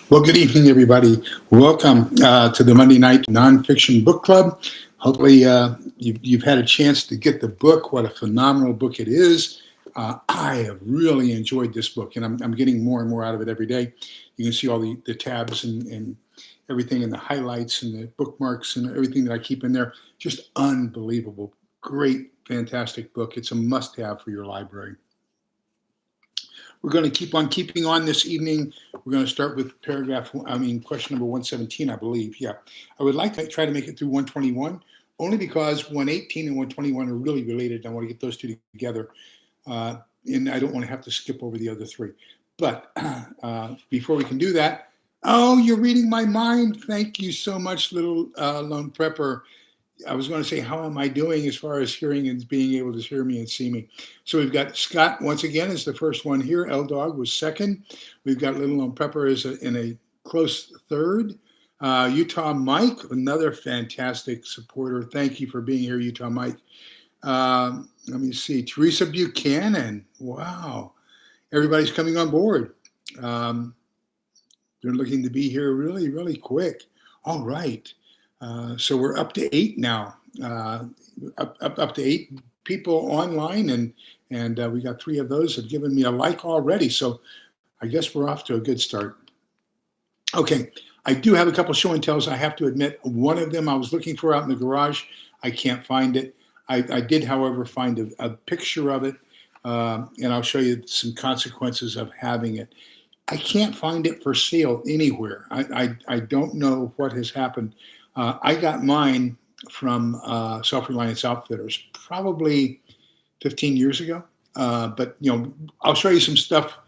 Well, good evening, everybody. Welcome to the Monday Night Nonfiction Book Club. Hopefully, you've had a chance to get the book. What a phenomenal book it is. I have really enjoyed this book, and I'm getting more and more out of it every day. You can see all the tabs and everything, and the highlights and the bookmarks and everything that I keep in there. Just unbelievable. Great, fantastic book. It's a must-have for your library. We're going to keep on keeping on this evening. We're going to start with question number 117, I believe. Yeah. I would like to try to make it through 121, only because 118 and 121 are really related. I want to get those two together. And I don't want to have to skip over the other three. But before we can do that, oh, you're reading my mind. Thank you so much, little lone prepper. I was going to say, how am I doing as far as hearing and being able to hear me and see me? So we've got Scott, once again, is the first one here. L-Dog was second. We've got Little Lone Pepper in a close third. Utah Mike, another fantastic supporter. Thank you for being here, Utah Mike. Let me see. Teresa Buchanan. Wow. Everybody's coming on board. They're looking to be here really, really quick. All right. So we're up to 8 now, up to 8 people online, and we got 3 of those have given me a like already. So I guess we're off to a good start. Okay, I do have a couple show and tells. I have to admit, one of them I was looking for out in the garage. I can't find it. I did, however, find a picture of it, and I'll show you some consequences of having it. I can't find it for sale anywhere. I don't know what has happened. I got mine from Self-Reliance Outfitters probably 15 years ago. But I'll show you some stuff,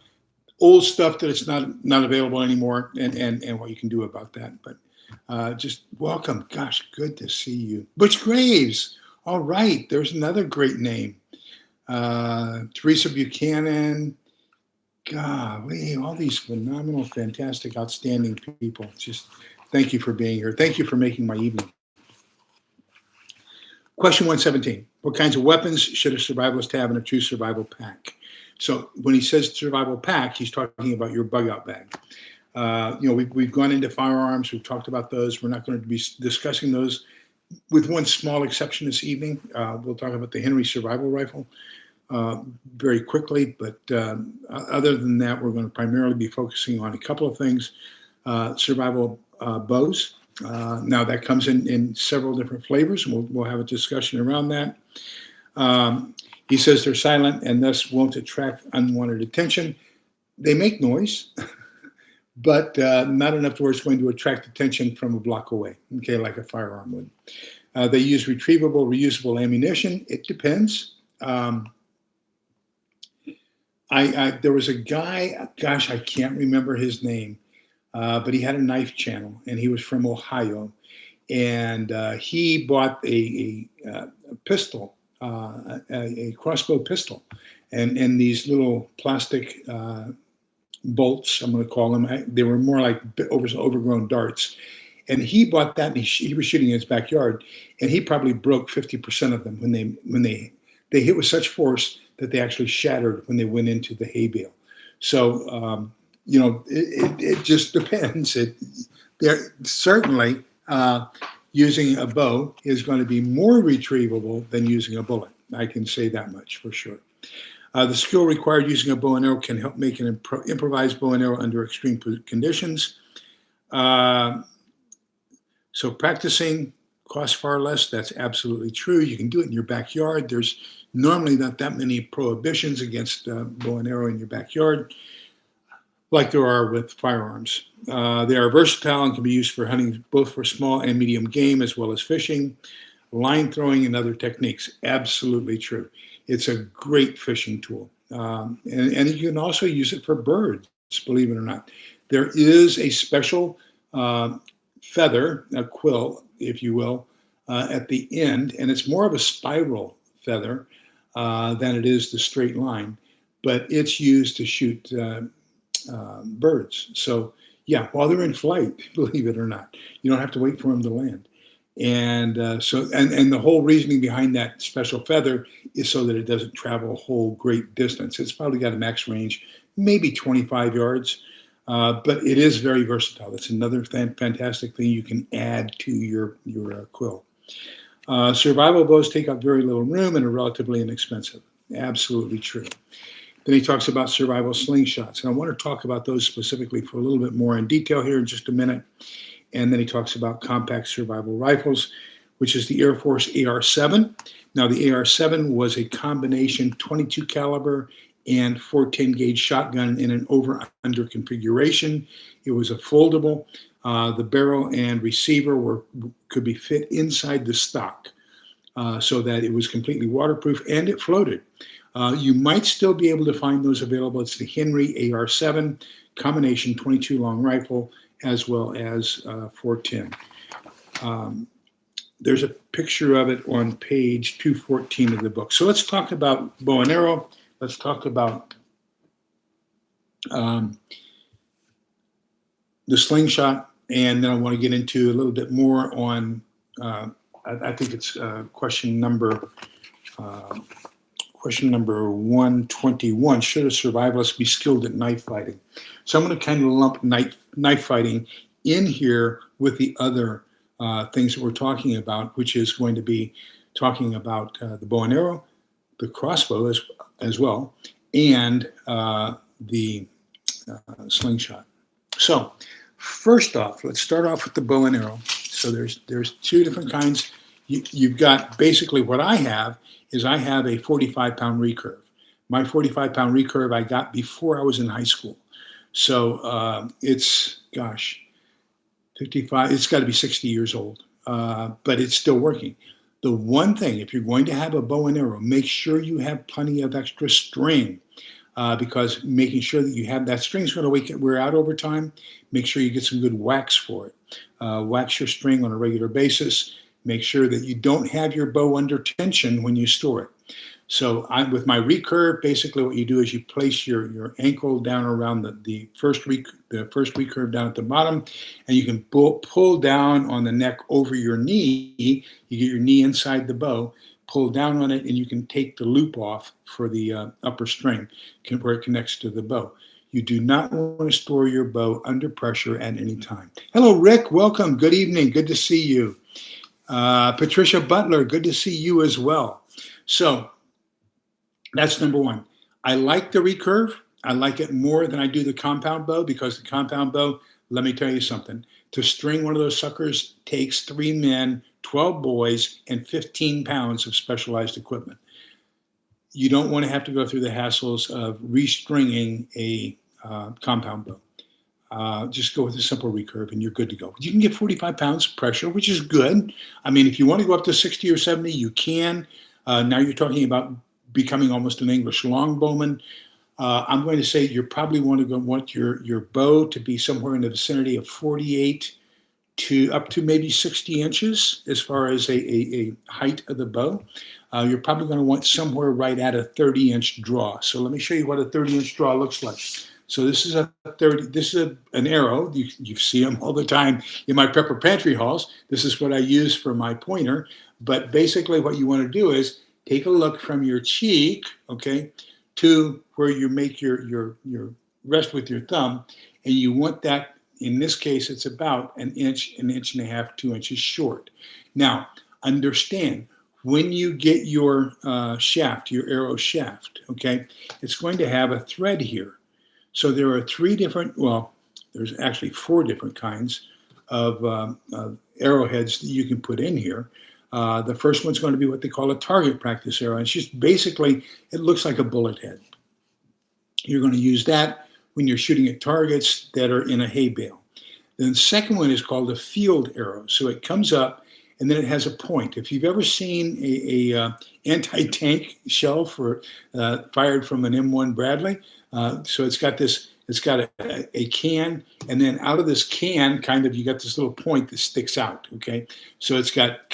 old stuff that it's not available anymore, and what you can do about that. But just welcome. Gosh, good to see you. Butch Graves. All right, there's another great name. Teresa Buchanan. Golly, all these phenomenal, fantastic, outstanding people. Just thank you for being here. Thank you for making my evening. Question 117. What kinds of weapons should a survivalist have in a true survival pack? So when he says survival pack, he's talking about your bug out bag. We've gone into firearms. We've talked about those. We're not going to be discussing those with one small exception this evening. We'll talk about the Henry survival rifle very quickly. But other than that, we're going to primarily be focusing on a couple of things. Survival bows. Now that comes in several different flavors, and we'll have a discussion around that. He says they're silent and thus won't attract unwanted attention. They make noise, but not enough to where it's going to attract attention from a block away, okay, like a firearm would. They use retrievable, reusable ammunition. It depends. There was a guy, gosh, I can't remember his name. But he had a knife channel, and he was from Ohio, and he bought a pistol, a crossbow pistol, and these little plastic bolts, I'm going to call them. They were more like overgrown darts, and he bought that, and he was shooting in his backyard, and he probably broke 50% of them when they hit with such force that they actually shattered when they went into the hay bale. So. It just depends. They're certainly using a bow is going to be more retrievable than using a bullet. I can say that much for sure. The skill required using a bow and arrow can help make an improvised bow and arrow under extreme conditions. So practicing costs far less. That's absolutely true. You can do it in your backyard. There's normally not that many prohibitions against bow and arrow in your backyard, like there are with firearms. They are versatile and can be used for hunting, both for small and medium game, as well as fishing, line throwing, and other techniques. Absolutely true. It's a great fishing tool. And you can also use it for birds, believe it or not. There is a special feather, a quill, if you will, at the end, and it's more of a spiral feather than it is the straight line, but it's used to shoot birds. So yeah, while they're in flight, believe it or not, you don't have to wait for them to land. And and the whole reasoning behind that special feather is so that it doesn't travel a whole great distance. It's probably got a max range, maybe 25 yards. But it is very versatile. It's another fantastic thing you can add to your quill. Survival bows take up very little room and are relatively inexpensive. Absolutely true. Then he talks about survival slingshots. And I want to talk about those specifically for a little bit more in detail here in just a minute. And then he talks about compact survival rifles, which is the Air Force AR-7. Now, the AR-7 was a combination 22 caliber and 410 gauge shotgun in an over-under configuration. It was a foldable. The barrel and receiver could be fit inside the stock so that it was completely waterproof and it floated. You might still be able to find those available. It's the Henry AR-7 combination 22 long rifle as well as 410. There's a picture of it on page 214 of the book. So let's talk about bow and arrow. Let's talk about the slingshot, and then I want to get into a little bit more on, I think it's question number 121. Should a survivalist be skilled at knife fighting? So I'm going to kind of lump knife fighting in here with the other things that we're talking about, which is going to be talking about the bow and arrow, the crossbow as well, and the slingshot. So first off, let's start off with the bow and arrow. So there's two different kinds. You've got basically what I have is I have a 45-pound recurve. My 45-pound recurve I got before I was in high school. So it's, 55, it's got to be 60 years old, but it's still working. The one thing, if you're going to have a bow and arrow, make sure you have plenty of extra string because making sure that you have that string is going to wear out over time. Make sure you get some good wax for it. Wax your string on a regular basis. Make sure that you don't have your bow under tension when you store it. So with my recurve, basically what you do is you place your ankle down around the first recurve down at the bottom, and you can pull down on the neck over your knee. You get your knee inside the bow, pull down on it, and you can take the loop off for the upper string where it connects to the bow. You do not want to store your bow under pressure at any time. Hello, Rick. Welcome. Good evening. Good to see you. Patricia Butler, good to see you as well. So that's number one. I like the recurve. I like it more than I do the compound bow because the compound bow, let me tell you something. To string one of those suckers takes 3 men, 12 boys, and 15 pounds of specialized equipment. You don't want to have to go through the hassles of restringing a compound bow. Just go with a simple recurve and you're good to go. You can get 45 pounds of pressure, which is good. I mean, if you want to go up to 60 or 70, you can. Now you're talking about becoming almost an English longbowman. I'm going to say you're probably want your bow to be somewhere in the vicinity of 48 to up to maybe 60 inches as far as a height of the bow. You're probably going to want somewhere right at a 30-inch draw. So let me show you what a 30-inch draw looks like. So this is an arrow. You see them all the time in my prepper pantry hauls. This is what I use for my pointer. But basically what you want to do is take a look from your cheek, okay, to where you make your rest with your thumb. And you want that, in this case, it's about an inch and a half, 2 inches short. Now, understand, when you get your shaft, your arrow shaft, okay, it's going to have a thread here. So there are there's actually 4 different kinds of arrowheads that you can put in here. The first one's going to be what they call a target practice arrow. It's just basically, it looks like a bullet head. You're going to use that when you're shooting at targets that are in a hay bale. Then the second one is called a field arrow. So it comes up and then it has a point. If you've ever seen a anti-tank shell fired from an M1 Bradley, so it's got a can, and then out of this can, you got this little point that sticks out, okay? So it's got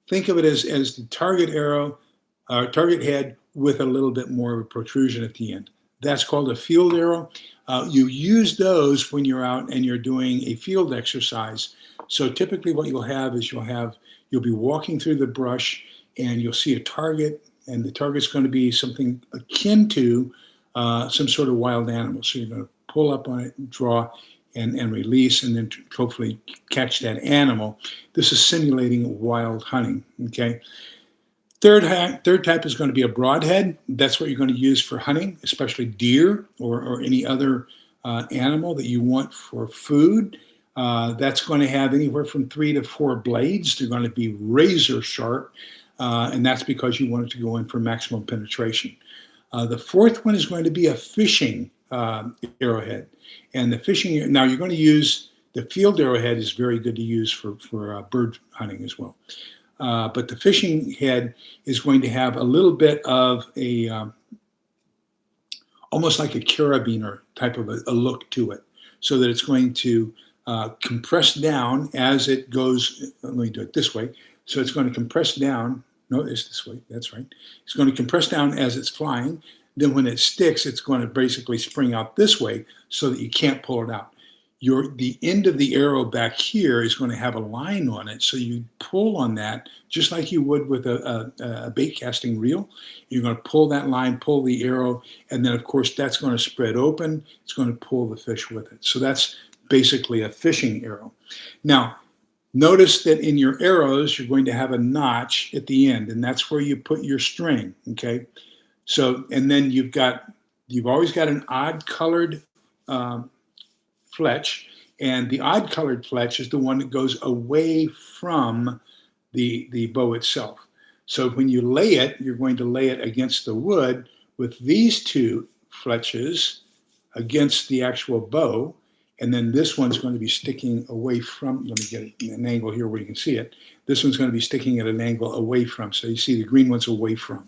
think of it as the target arrow, target head with a little bit more of a protrusion at the end. That's called a field arrow. You use those when you're out and you're doing a field exercise. So typically what you'll have is you'll be walking through the brush and you'll see a target, and the target's going to be something akin to some sort of wild animal. So you're going to pull up on it, draw, and release, and then hopefully catch that animal. This is simulating wild hunting, okay? Third type is going to be a broadhead. That's what you're going to use for hunting, especially deer or any other animal that you want for food. That's going to have anywhere from 3 to 4 blades. They're going to be razor sharp, and that's because you want it to go in for maximum penetration. The fourth one is going to be a fishing arrowhead. And the fishing, now you're going to use, the field arrowhead is very good to use for bird hunting as well. But the fishing head is going to have a little bit of a, almost like a carabiner type of a look to it, so that it's going to compress down as it goes. Let me do it this way. So it's going to compress down. No, it's this way. That's right. It's going to compress down as it's flying. Then when it sticks, it's going to basically spring out this way so that you can't pull it out. The end of the arrow back here is going to have a line on it. So you pull on that just like you would with a bait casting reel. You're going to pull that line, pull the arrow, and then of course that's going to spread open. It's going to pull the fish with it. So that's basically a fishing arrow. Now, notice that in your arrows, you're going to have a notch at the end, and that's where you put your string, okay? So, and then you've always got an odd colored fletch, and the odd colored fletch is the one that goes away from the bow itself. So when you lay it, you're going to lay it against the wood with these two fletches against the actual bow, and then this one's going to be sticking away from, let me get it in an angle here where you can see it. This one's going to be sticking at an angle away from. So you see the green one's away from.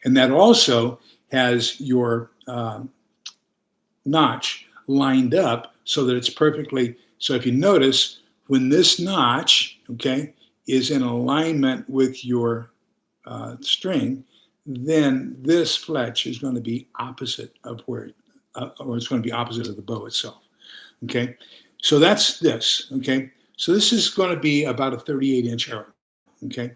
And that also has your notch lined up so that it's perfectly, so if you notice, when this notch, okay, is in alignment with your string, then this fletch is going to be opposite of where, or it's going to be opposite of the bow itself. Okay, so that's this, okay? So this is going to be about a 38-inch arrow, okay?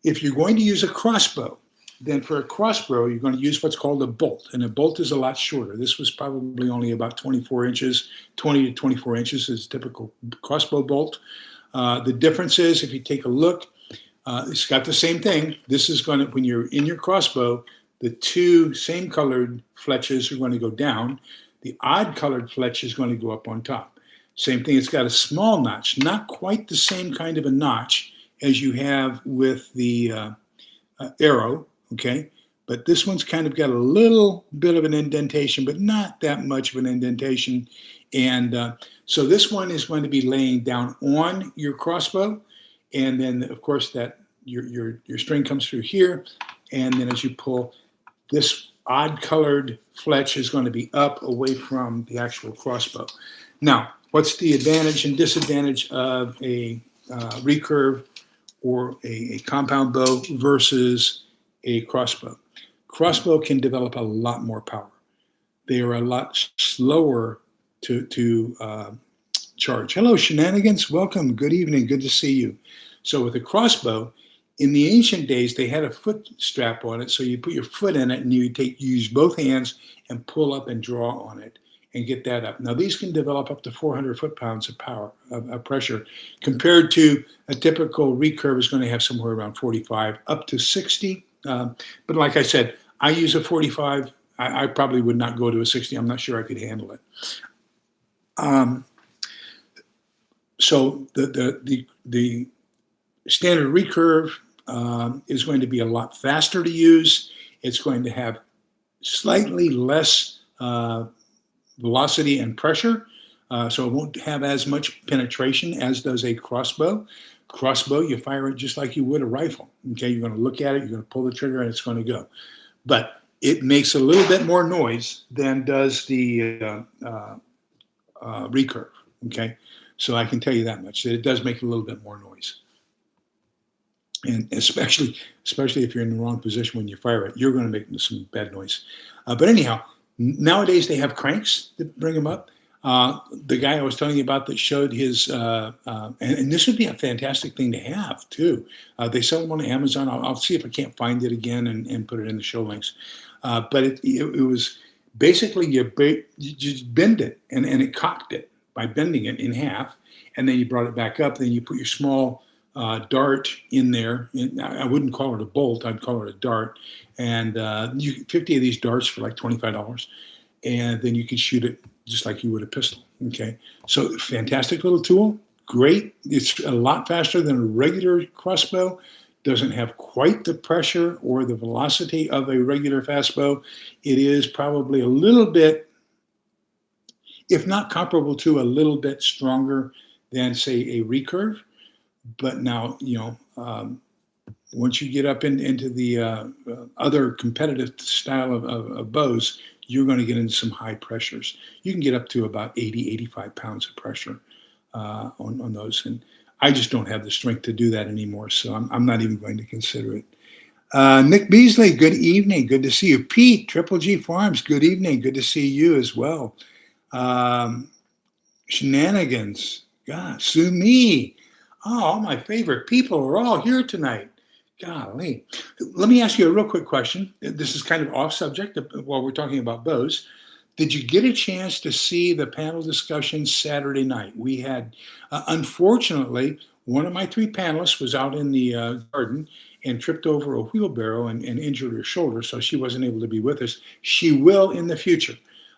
If you're going to use a crossbow, then for a crossbow, you're going to use what's called a bolt, and a bolt is a lot shorter. This was probably only about 24 inches, 20 to 24 inches is a typical crossbow bolt. The difference is, if you take a look, it's got the same thing. This is going to, when you're in your crossbow, the two same colored fletches are going to go down. The odd colored fletch is going to go up on top. Same thing, it's got a small notch, not quite the same kind of a notch as you have with the arrow, okay? But this one's kind of got a little bit of an indentation, but not that much of an indentation. And so this one is going to be laying down on your crossbow. And then, of course, that your string comes through here. And then as you pull, this odd colored fletch is going to be up away from the actual crossbow. Now, what's the advantage and disadvantage of a recurve or a compound bow versus a crossbow? Crossbow can develop a lot more power. They are a lot slower to charge. Hello, Shenanigans. Welcome. Good evening. Good to see you. So with a crossbow, in the ancient days, they had a foot strap on it, so you put your foot in it and you use both hands and pull up and draw on it and get that up. Now, these can develop up to 400 foot-pounds of power, of pressure, compared to a typical recurve is going to have somewhere around 45 up to 60. But like I said, I use a 45. I probably would not go to a 60. I'm not sure I could handle it. So the standard recurve is going to be a lot faster to use. It's going to have slightly less velocity and pressure, so it won't have as much penetration as does a crossbow. Crossbow, you fire it just like you would a rifle. Okay, you're going to look at it, you're going to pull the trigger, and it's going to go. But it makes a little bit more noise than does the recurve. Okay, so I can tell you that much, that it does make a little bit more noise. And especially if you're in the wrong position when you fire it, you're going to make some bad noise. But anyhow, nowadays they have cranks that bring them up. The guy I was telling you about that showed his, and this would be a fantastic thing to have too. They sell them on Amazon. I'll see if I can't find it again and put it in the show links. But it was Basically, you just bend it, and it cocked it by bending it in half, and then you brought it back up. Then you put your small dart in there. I wouldn't call it a bolt; I'd call it a dart. And 50 of these darts for like $25, and then you can shoot it just like you would a pistol. Okay, so fantastic little tool. Great. It's a lot faster than a regular crossbow. Doesn't have quite the pressure or the velocity of a regular fastbow. It is probably a little bit, if not comparable to, a little bit stronger than, say, a recurve. But now, once you get up into the other competitive style of bows, you're going to get into some high pressures. You can get up to about 80, 85 pounds of pressure on those. And I just don't have the strength to do that anymore, so I'm not even going to consider it. Nick Beasley, good evening. Good to see you. Pete, Triple G Farms, good evening. Good to see you as well. Shenanigans. God, Sue Me. Oh, all my favorite people are all here tonight. Golly. Let me ask you a real quick question. This is kind of off subject while we're talking about bows. Did you get a chance to see the panel discussion Saturday night? We had, unfortunately, one of my three panelists was out in the garden and tripped over a wheelbarrow and injured her shoulder, so she wasn't able to be with us. She will in the future.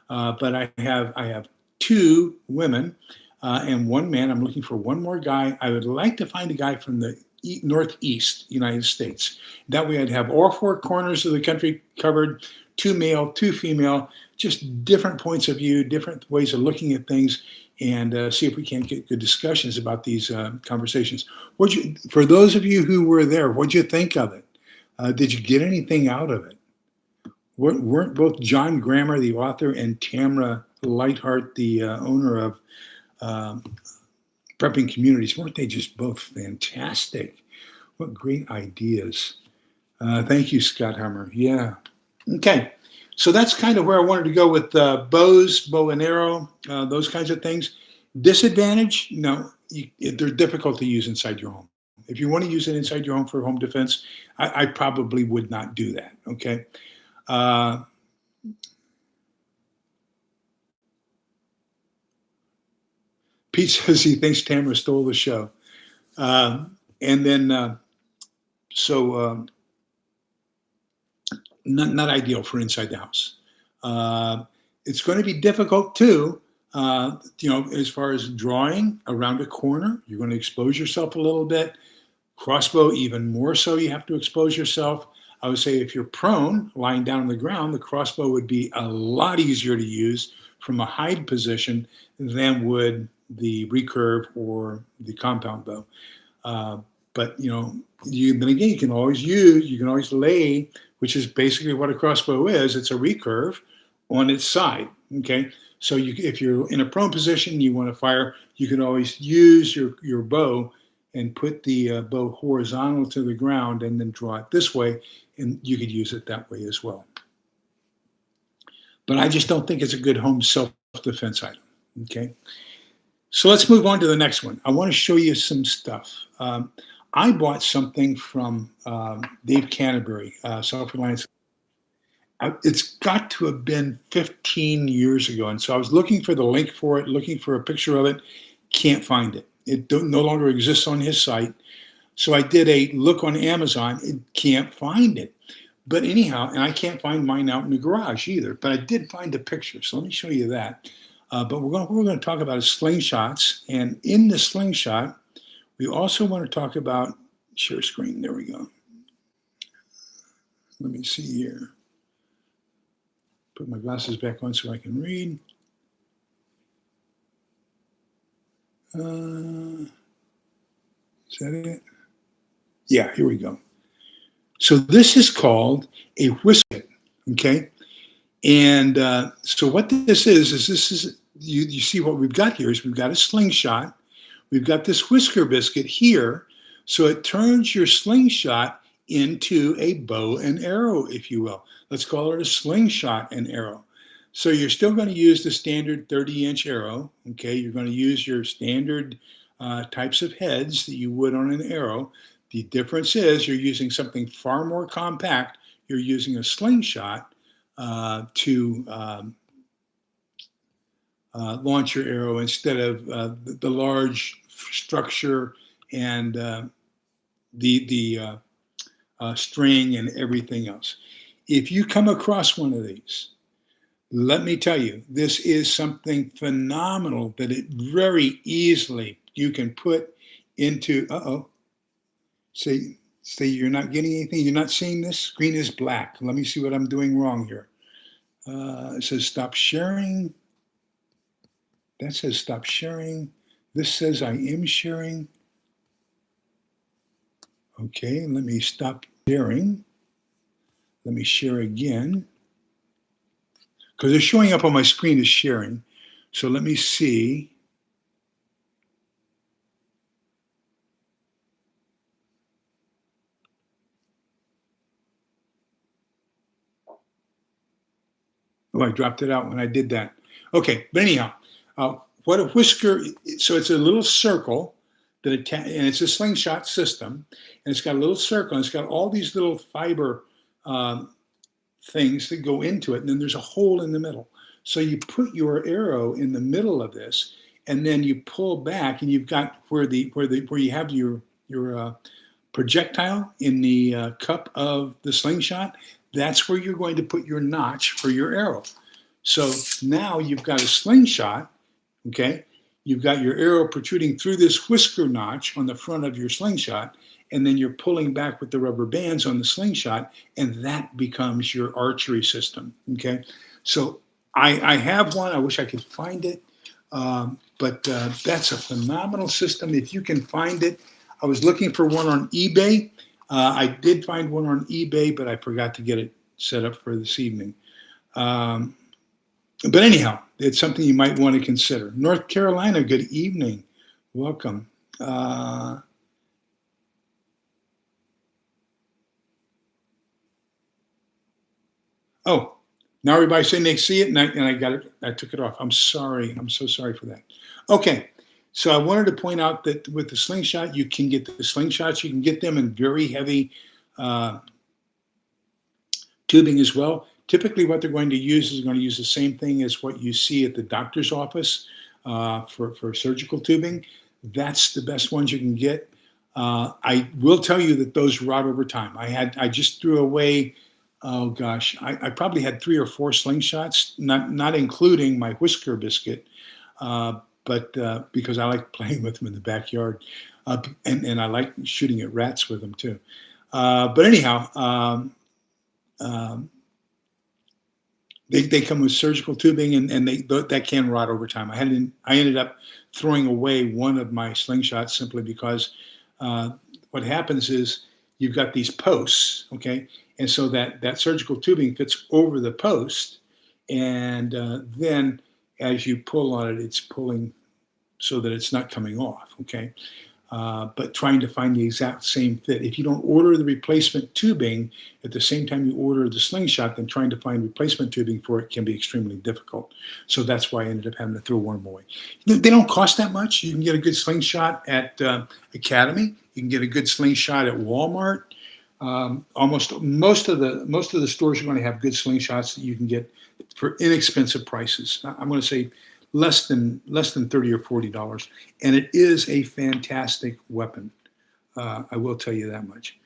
But I have two women and one man. I'm looking for one more guy. I would like to find a guy from the Northeast United States. That way I'd have all four corners of the country covered, two male, two female, just different points of view, different ways of looking at things, and see if we can't get good discussions about these conversations. For those of you who were there, what'd you think of it? Did you get anything out of it? Weren't both John Grammer, the author, and Tamara Lightheart, the owner of Prepping Communities, weren't they just both fantastic? What great ideas. Thank you, Scott Hummer. Yeah. Okay. So that's kind of where I wanted to go with bows, bow and arrow, those kinds of things. Disadvantage, no, they're difficult to use inside your home. If you want to use it inside your home for home defense, I probably would not do that, okay? Pete says he thinks Tamara stole the show. And then, not ideal for inside the house. It's going to be difficult too, as far as drawing around a corner. You're going to expose yourself a little bit. Crossbow, even more so, you have to expose yourself. I would say if you're prone, lying down on the ground, the crossbow would be a lot easier to use from a hide position than would the recurve or the compound bow. But then again, you can always lay, which is basically what a crossbow is. It's a recurve on its side. Okay, so if you're in a prone position, you want to fire, you can always use your bow and put the bow horizontal to the ground and then draw it this way, and you could use it that way as well. But I just don't think it's a good home self-defense item. Okay, so let's move on to the next one. I want to show you some stuff. I bought something from Dave Canterbury, Self-Reliance. It's got to have been 15 years ago. And so I was looking for the link for it, looking for a picture of it, can't find it. It no longer exists on his site. So I did a look on Amazon, it can't find it. But anyhow, and I can't find mine out in the garage either, but I did find a picture. So let me show you that. But what we're going to talk about is slingshots. And in the slingshot, we also want to talk about, share screen, there we go. Let me see here. Put my glasses back on so I can read. Is that it? Yeah, here we go. So this is called a whisker, okay? And so what this is you see what we've got here is we've got a slingshot. We've got this whisker biscuit here. So it turns your slingshot into a bow and arrow, if you will. Let's call it a slingshot and arrow. So you're still going to use the standard 30-inch arrow, okay? You're going to use your standard types of heads that you would on an arrow. The difference is you're using something far more compact. You're using a slingshot to launch your arrow instead of the large structure and the string and everything else. If you come across one of these, let me tell you, this is something phenomenal that it very easily you can put into, say you're not getting anything, you're not seeing this, screen is black. Let me see what I'm doing wrong here. It says stop sharing. That says stop sharing. This says I am sharing. Okay, let me stop sharing. Let me share again. Because it's showing up on my screen as sharing. So let me see. Oh, I dropped it out when I did that. Okay, but anyhow, what a whisker, so it's a little circle that and it's a slingshot system, and it's got a little circle, and it's got all these little fiber things that go into it, and then there's a hole in the middle. So you put your arrow in the middle of this, and then you pull back, and you've got where you have your projectile in the cup of the slingshot. That's where you're going to put your notch for your arrow. So now you've got a slingshot, okay? You've got your arrow protruding through this whisker notch on the front of your slingshot, and then you're pulling back with the rubber bands on the slingshot, and that becomes your archery system, okay? So I have one. I wish I could find it, but that's a phenomenal system. If you can find it, I was looking for one on eBay. I did find one on eBay, but I forgot to get it set up for this evening. But anyhow, it's something you might want to consider. North Carolina, good evening. Welcome. Oh, now everybody's saying they see it, and I got it. I took it off. I'm sorry. I'm so sorry for that. Okay. So I wanted to point out that with the slingshot, you can get the slingshots. You can get them in very heavy tubing as well. Typically, what they're going to use is going to use the same thing as what you see at the doctor's office for surgical tubing. That's the best ones you can get. I will tell you that those rot over time. I just threw away, oh gosh, I probably had 3 or 4 slingshots, not including my whisker biscuit. But because I like playing with them in the backyard, and I like shooting at rats with them too. But anyhow, they come with surgical tubing, and that can rot over time. I ended up throwing away one of my slingshots simply because what happens is you've got these posts, okay, and so that surgical tubing fits over the post, and then as you pull on it, it's pulling so that it's not coming off, okay? But trying to find the exact same fit. If you don't order the replacement tubing at the same time you order the slingshot, then trying to find replacement tubing for it can be extremely difficult. So that's why I ended up having to throw one away. They don't cost that much. You can get a good slingshot at Academy. You can get a good slingshot at Walmart. Most of the stores are going to have good slingshots that you can get for inexpensive prices. I'm going to say less than $30 or $40, and it is a fantastic weapon. I will tell you that much.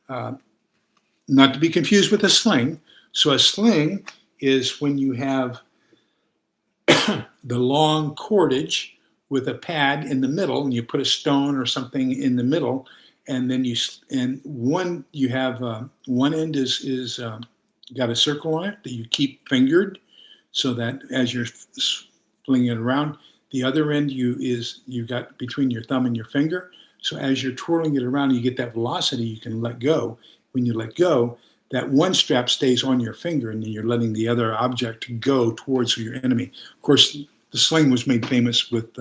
Not to be confused with a sling. So a sling is when you have the long cordage with a pad in the middle, and you put a stone or something in the middle, and then you have one end is got a circle on it that you keep fingered, so that as you're flinging it around, the other end you got between your thumb and your finger. So as you're twirling it around, you get that velocity. You can let go. When you let go, that one strap stays on your finger, and then you're letting the other object go towards your enemy. Of course, the sling was made famous with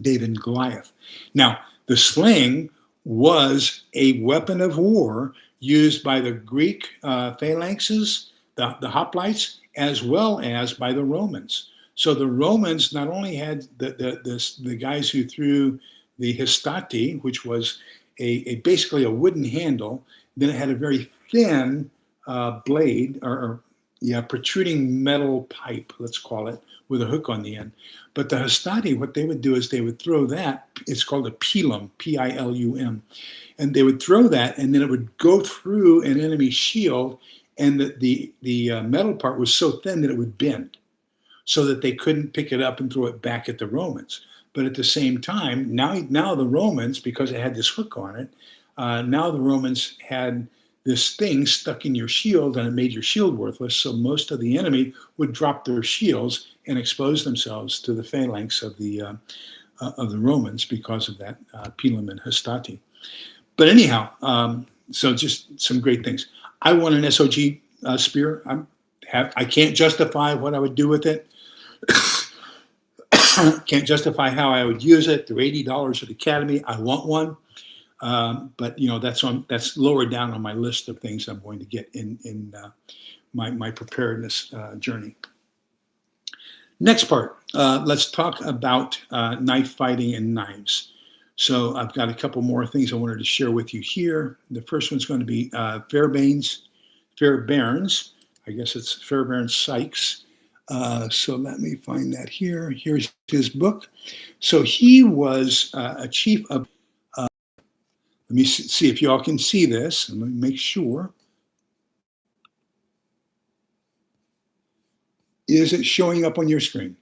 David and Goliath. Now, the sling was a weapon of war used by the Greek phalanxes, the hoplites, as well as by the Romans. So the Romans not only had the guys who threw the histati, which was basically a wooden handle, then it had a very thin blade or yeah, protruding metal pipe, let's call it, with a hook on the end. But the hastati, what they would do is they would throw that. It's called a pilum, Pilum, and they would throw that, and then it would go through an enemy shield, and the metal part was so thin that it would bend, so that they couldn't pick it up and throw it back at the Romans. But at the same time, now the Romans, because it had this hook on it, now the Romans had this thing stuck in your shield, and it made your shield worthless. So most of the enemy would drop their shields and expose themselves to the phalanx of the Romans because of that pilum and hastati. But anyhow, so just some great things. I want an SOG spear. I can't justify what I would do with it. Can't justify how I would use it. They're $80 at Academy. I want one. But you know, that's lower down on my list of things I'm going to get in my preparedness journey. Next part, let's talk about knife fighting and knives. So I've got a couple more things I wanted to share with you here. The first one's going to be Fairbairn's. I guess it's Fairbairn Sykes. So let me find that here. Here's his book. So he was a chief of. Let me see if y'all can see this. Let me make sure. Is it showing up on your screen?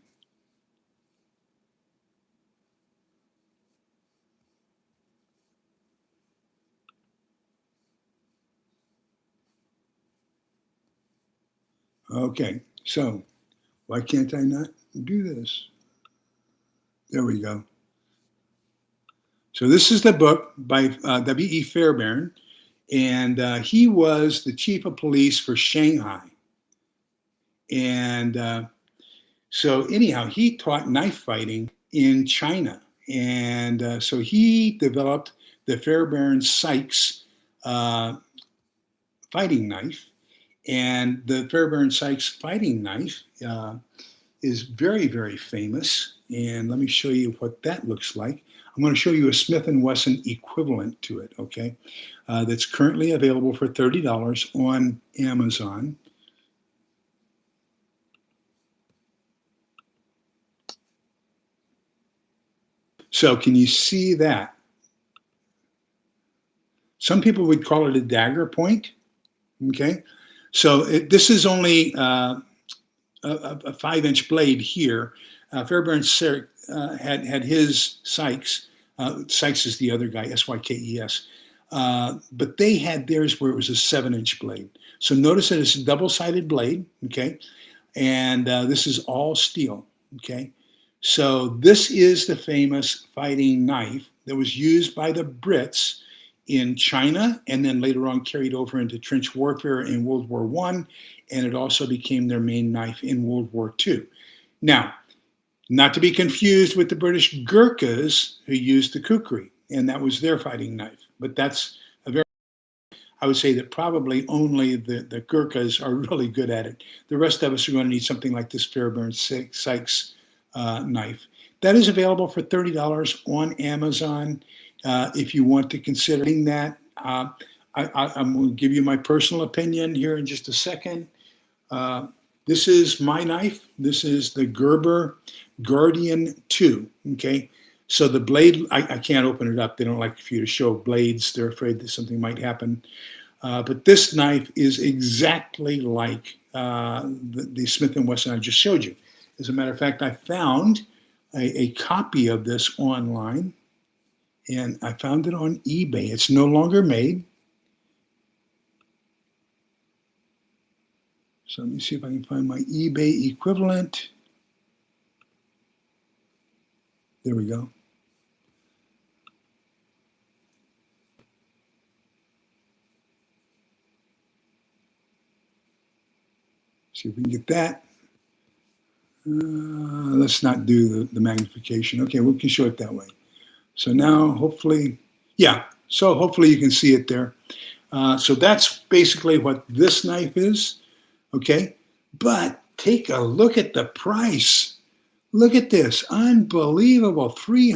Okay, so why can't I not do this? There we go. So this is the book by W.E. Fairbairn, and he was the chief of police for Shanghai. And so anyhow, he taught knife fighting in China. And so he developed the Fairbairn Sykes fighting knife. And the Fairbairn Sykes fighting knife is very, very famous. And let me show you what that looks like. I'm going to show you a Smith & Wesson equivalent to it, okay? That's currently available for $30 on Amazon. So can you see that? Some people would call it a dagger point, okay? So this is only a 5-inch blade here. Fairbairn had his Sykes. Sykes is the other guy, S-Y-K-E-S. But they had theirs where it was a 7-inch blade. So notice that it's a double-sided blade, okay? And this is all steel, okay? So this is the famous fighting knife that was used by the Brits in China and then later on carried over into trench warfare in World War I, and it also became their main knife in World War II. Now, not to be confused with the British Gurkhas who used the kukri, and that was their fighting knife. But that's I would say that probably only the Gurkhas are really good at it. The rest of us are going to need something like this Fairbairn Sykes knife. That is available for $30 on Amazon. If you want to consider that, I'm going to give you my personal opinion here in just a second. This is my knife. This is the Gerber Guardian 2, okay? So the blade, I can't open it up. They don't like for you to show blades. They're afraid that something might happen. But this knife is exactly like the Smith & Wesson I just showed you. As a matter of fact, I found a copy of this online, and I found it on eBay. It's no longer made. So let me see if I can find my eBay equivalent. There we go. See if we can get that. Let's not do the magnification. Okay, we can show it that way. So now, hopefully, yeah, so hopefully you can see it there. So that's basically what this knife is, okay? But take a look at the price. Look at this, unbelievable, $300.